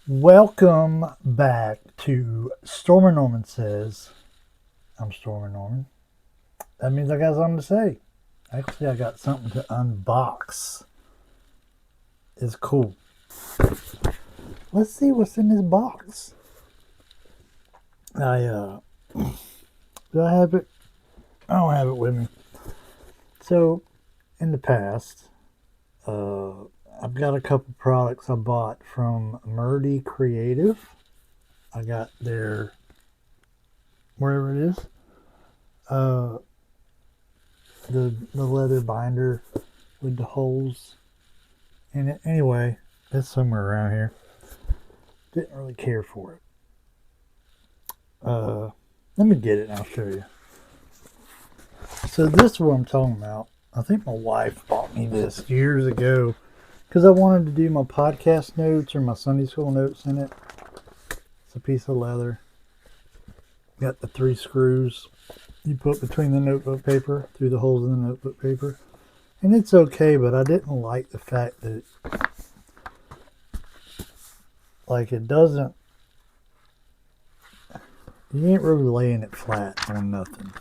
Welcome back to Stormer Norman Says. I'm Stormer Norman. That means I got something to say. Actually, I got something to unbox. It's cool. Let's see what's in this box. Do I have it? I don't have it with me. So, in the past, I've got a couple products I bought from Murdy Creative. I got their, wherever it is, uh, the leather binder with the holes in it. Anyway, it's somewhere around here. Didn't really care for it. Let me get it and I'll show you. So this is what I'm talking about. I think my wife bought me this years ago because I wanted to do my podcast notes or my Sunday school notes in it. It's a piece of leather. Got the 3 screws you put between the notebook paper through the holes in the notebook paper. And it's okay, but I didn't like the fact that it doesn't, you ain't really laying it flat on nothing.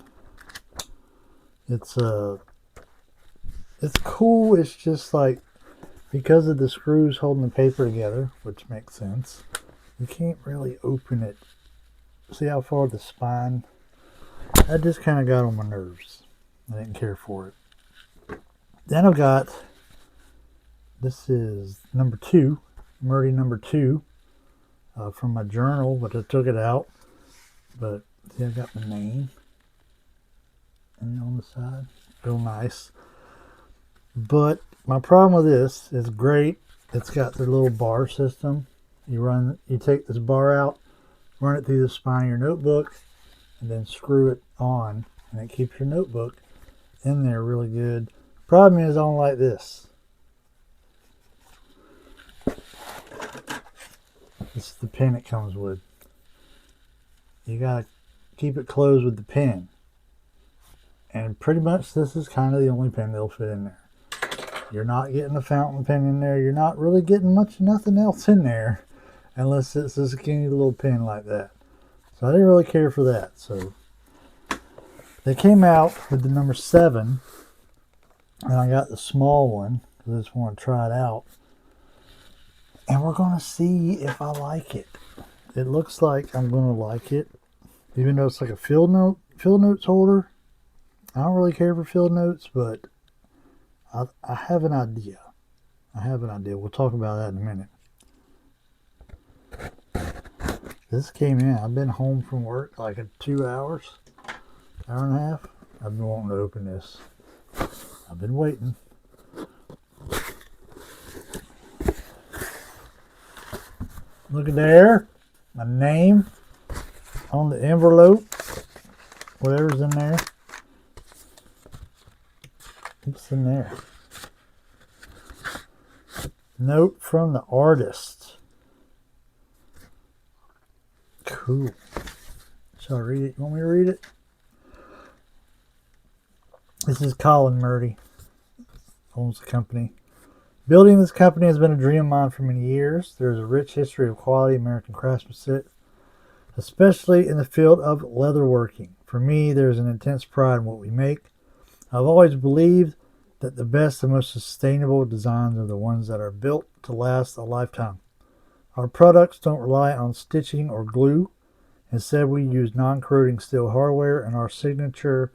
It's cool. It's just like, because of the screws holding the paper together, which makes sense, you can't really open it. See how far the spine? That just kind of got on my nerves. I didn't care for it. Then I've got, this is number 2, Murdy number 2, from my journal, but I took it out. But see, I got my name and on the side. Real nice. But my problem with this is great. It's got the little bar system. You take this bar out, run it through the spine of your notebook, and then screw it on, and it keeps your notebook in there really good. Problem is, I don't like this. This is the pin it comes with. You gotta keep it closed with the pin. And pretty much this is kind of the only pin that'll fit in there. You're not getting a fountain pen in there. You're not really getting nothing else in there unless it's a skinny little pin like that. So I didn't really care for that. So they came out with the number 7, and I got the small one because I just want to try it out. And we're going to see if I like it. It looks like I'm going to like it, even though it's like a field notes holder. I don't really care for field notes, but I have an idea. We'll talk about that in a minute. This came in. I've been home from work like 2 hours, hour and a half. I've been wanting to open this. I've been waiting. Look at there. My name on the envelope. Whatever's in there. What's in there? Note from the artist. Cool. Shall I read it? You want me to read it? This is Colin Murdy. Owns the company. Building this company has been a dream of mine for many years. There is a rich history of quality American craftsmanship, especially in the field of leatherworking. For me, there is an intense pride in what we make. I've always believed that the best and most sustainable designs are the ones that are built to last a lifetime. Our products don't rely on stitching or glue. Instead, we use non-corroding steel hardware and our signature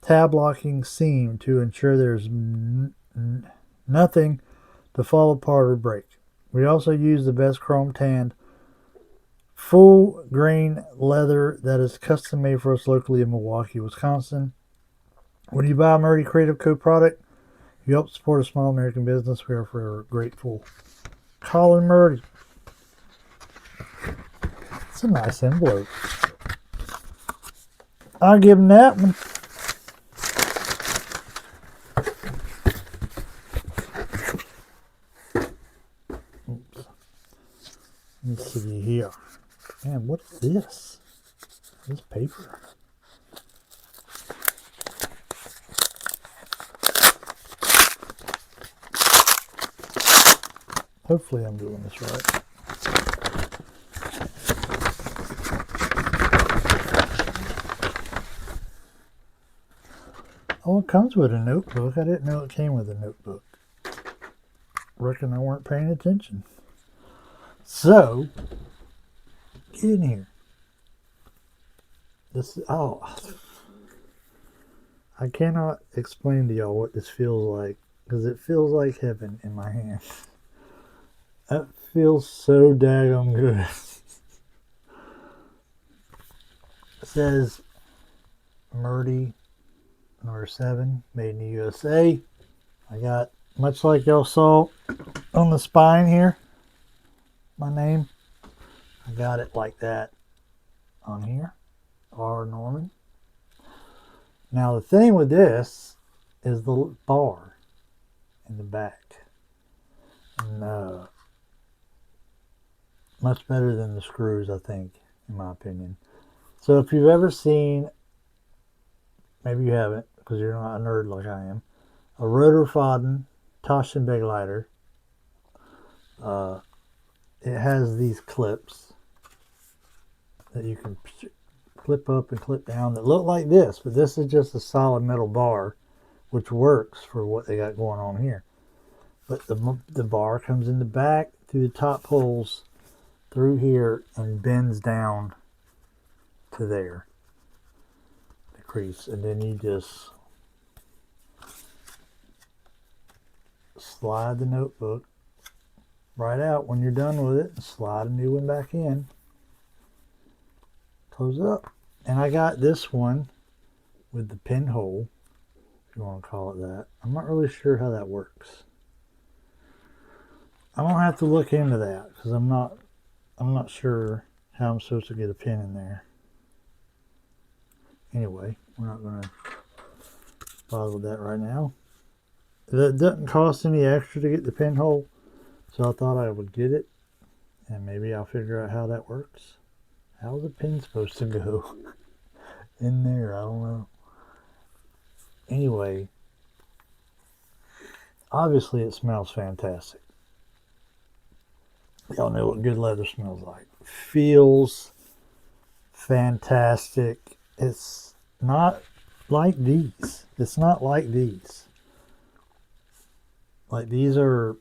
tab-locking seam to ensure there's nothing to fall apart or break. We also use the best chrome tanned, full grain leather that is custom made for us locally in Milwaukee, Wisconsin. When you buy a Murdy Creative Co. product, you help support a small American business. We are forever grateful. Colin Murdy. It's a nice envelope. I'll give him that one. Oops. Let me see here. Man, what is this? This paper. Hopefully I'm doing this right. Well, it comes with a notebook. I didn't know it came with a notebook. Reckon I weren't paying attention. So, get in here. I cannot explain to y'all what this feels like, because it feels like heaven in my hand. That feels so daggone good. It says Murdy number 7, made in the USA. I got, much like y'all saw on the spine here, my name, I got it like that on here, R. Norman. Now the thing with this is the bar in the back. And much better than the screws, I think, in my opinion. So if you've ever seen, maybe you haven't because you're not a nerd like I am, a Rotorfaden Taschenbegleiter, it has these clips that you can clip up and clip down that look like this, but this is just a solid metal bar, which works for what they got going on here. But the bar comes in the back through the top holes through here and bends down to there, the crease, and then you just slide the notebook right out when you're done with it and slide a new one back in, close it up. And I got this one with the pinhole, if you want to call it that. I'm not really sure how that works. I'm gonna have to look into that because I'm not sure how I'm supposed to get a pin in there. Anyway, we're not gonna bother with that right now. That doesn't cost any extra to get the pinhole, so I thought I would get it, and maybe I'll figure out how that works. How's the pin supposed to go in there? I don't know. Anyway, obviously it smells fantastic. Y'all know what good leather smells like. Feels fantastic. It's not like these. It's not like these. Like these are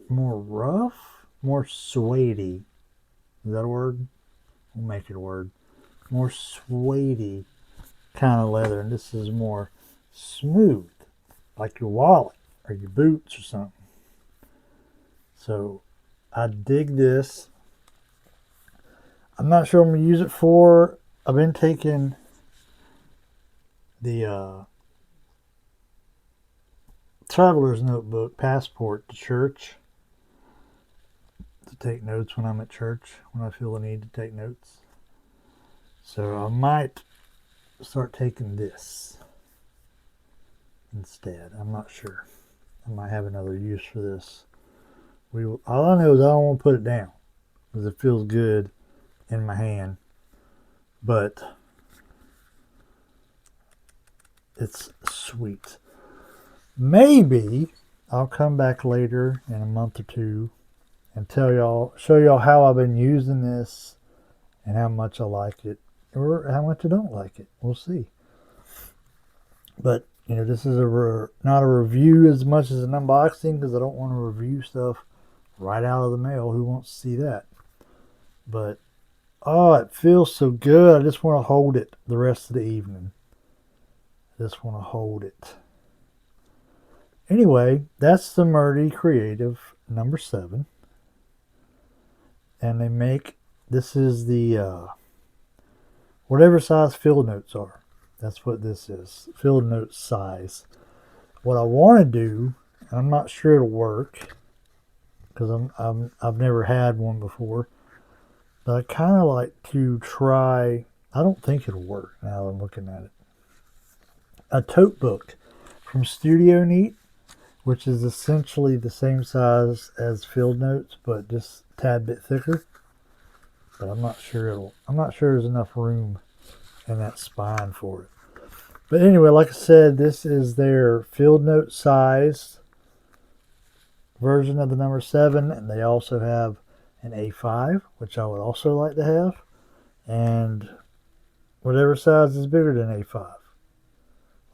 more rough, more suede-y. Is that a word? We'll make it a word. More suede-y kind of leather, and this is more smooth, like your wallet or your boots or something. So I dig this. I'm not sure I'm going to use it for. I've been taking the traveler's notebook passport to church to take notes when I'm at church, when I feel the need to take notes. So I might start taking this instead. I'm not sure. I might have another use for this. All I know is I don't want to put it down because it feels good in my hand, but it's sweet. Maybe I'll come back later in a month or two and show y'all how I've been using this and how much I like it or how much I don't like it. We'll see. But this is not a review as much as an unboxing because I don't want to review stuff right out of the mail. Who wants to see that? But oh, it feels so good. I just want to hold it the rest of the evening. I just want to hold it. Anyway, that's the Murdy Creative number 7. And they make, this is the whatever size field notes are. That's what this is. Field note size. What I want to do, and I'm not sure it'll work because I've never had one before, but I kind of like to try. I don't think it'll work now that I'm looking at it. A tote book from Studio Neat, which is essentially the same size as field notes, but just a tad bit thicker. But I'm not sure there's enough room in that spine for it. But anyway, like I said, this is their field note size version of the number 7, and they also have an A5, which I would also like to have, and whatever size is bigger than A5.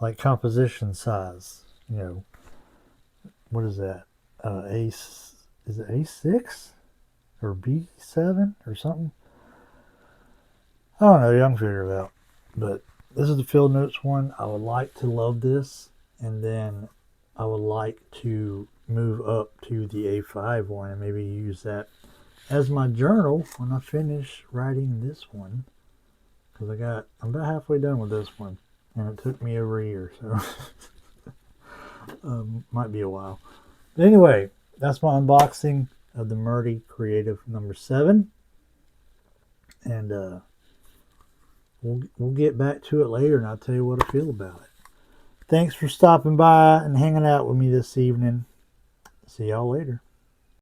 like composition size. You know, what is that? Is it A6 or B7 or something? I don't know. Y'all can figure it out. But this is the field notes one. I would like to love this, and then I would like to move up to the A5 one and maybe use that as my journal when I finish writing this one. Because I'm about halfway done with this one, and it took me over a year, so might be a while. But anyway, that's my unboxing of the Murdy Creative number 7, and we'll get back to it later, and I'll tell you what I feel about it. Thanks for stopping by and hanging out with me this evening. See y'all later.